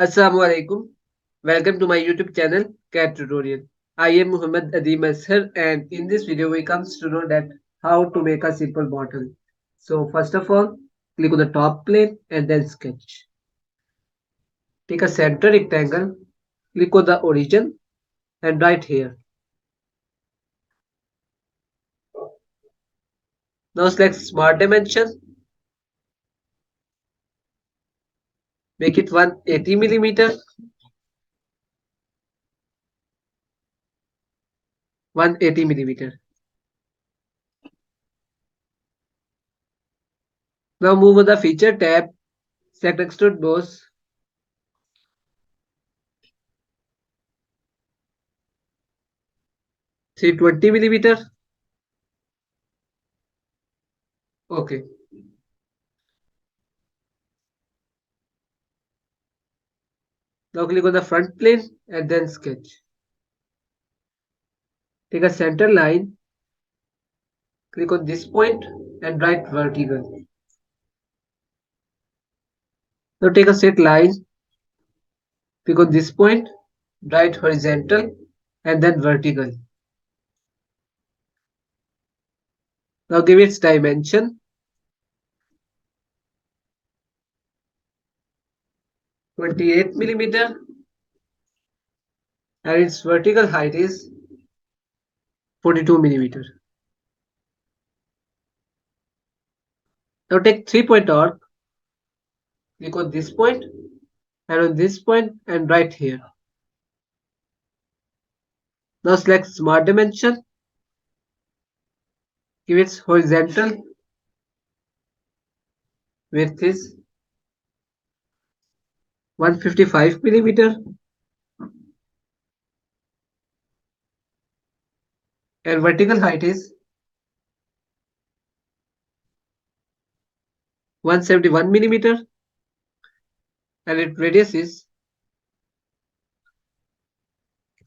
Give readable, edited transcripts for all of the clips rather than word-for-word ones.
Assalamu alaikum. Welcome to my YouTube channel CAD Tutorial. I am Muhammad Adim Ashar and in this video we comes to know that how to make a simple bottle. So first of all, click on the top plane and then sketch. Take a center rectangle, click on the origin and right here. Now select smart dimension, make it 180 millimeter, 180 millimeter. Now move on the feature tab, select extrude boss, 320 millimeter. Okay. Now click on the front plane and then sketch. Take a center line, click on this point and write vertical. Now take a straight line, click on this point, write horizontal and then vertical. Now give its dimension 28 millimeter and its vertical height is 42 millimeter. Now take 3-point arc, click on this point and on this point and right here. Now select smart dimension, give its horizontal width is 155 millimeter and vertical height is 171 millimeter and its radius is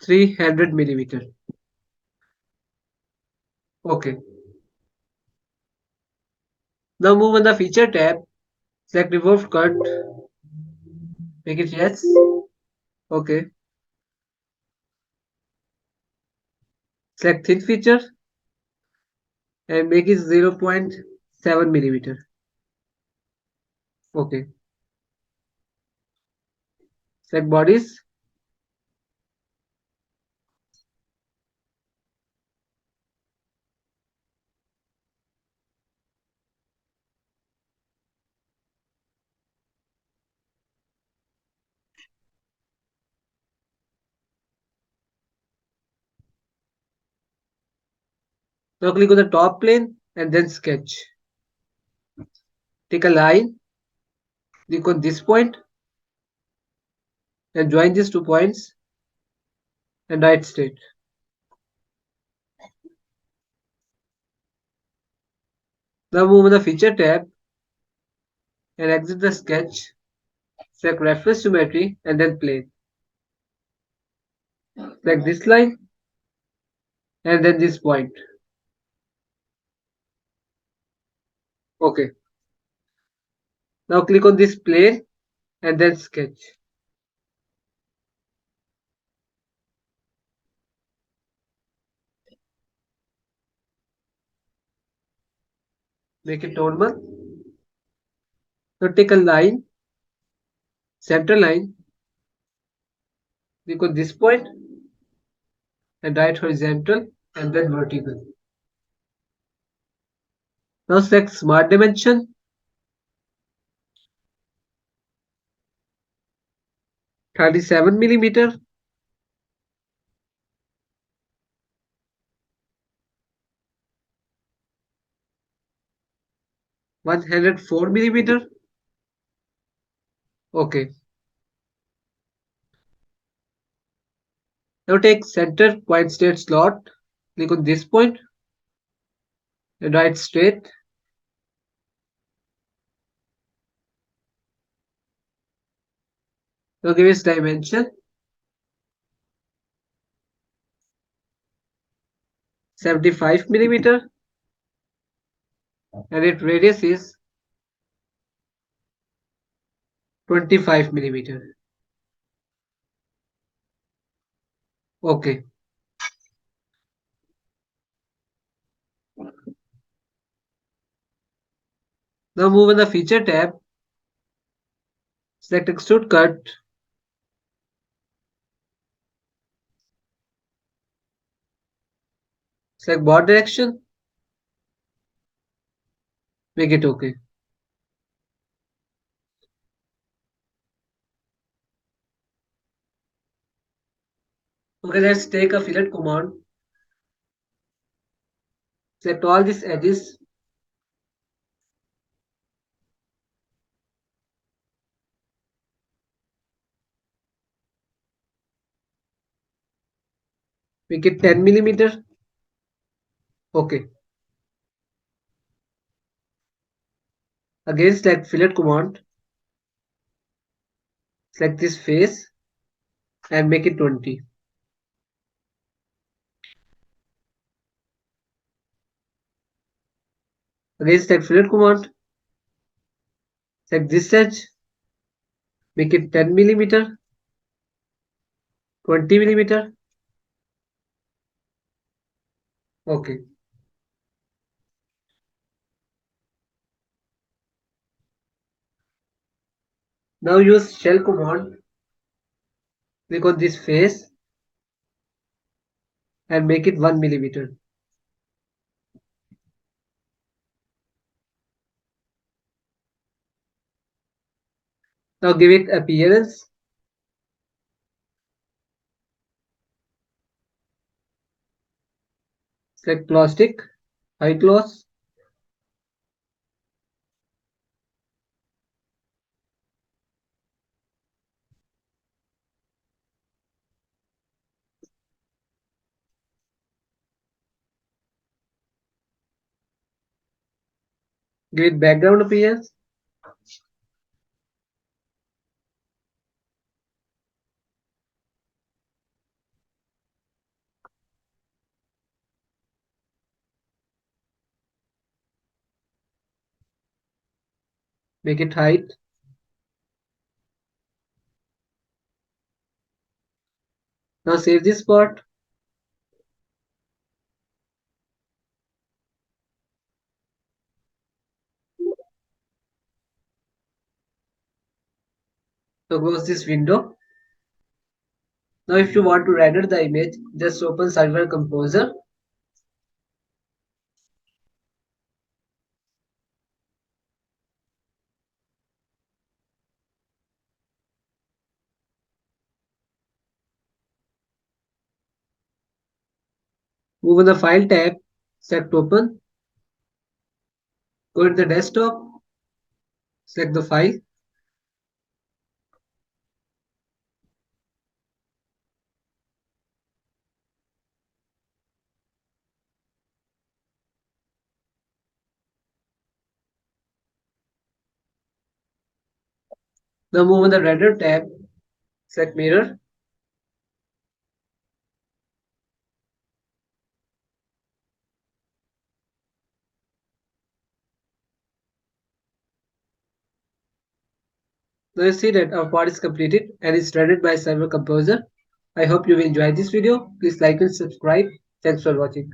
300 millimeter. Okay. Now move on the feature tab, select revolve cut, make it yes. Okay. Select thin feature and make it 0.7 millimeter. Okay. Select bodies. Now click on the top plane and then sketch. Take a line, click on this point and join these 2 points and write straight. Now move on the feature tab and exit the sketch. Select reference geometry and then plane. Select this line and then this point. Okay. Now click on this plane and then sketch. Make it normal. Now take a line, center line, click on this point and write horizontal and then vertical. Now select smart dimension, 37 millimeter, 104 millimeter. Okay. Now take center point straight slot, click on this point and write straight. Now give its dimension 75 millimeter and its radius is 25 millimeter. Okay. Now move on the feature tab. Select extrude cut. Select board direction. Make it okay. Okay, let's take a fillet command. Select all these edges. Make it 10 millimeter. Okay. Again, select fillet command. Select this face and make it 20. Again, select fillet command. Select this edge. Make it 10 millimeter, 20 millimeter. Okay. Now use shell command. Click on this face and make it 1 millimeter. Now give it appearance. Select plastic, high gloss. Give it background appearance. Make it height. Now save this part. Now close this window. Now if you want to render the image, just open Solidworks Composer. Move on the File tab. Select Open. Go to the desktop. Select the file. Now move on the Render tab. Select Mirror. Now you see that our part is completed and is rendered by Server Composer. I hope you will enjoy this video. Please like and subscribe. Thanks for watching.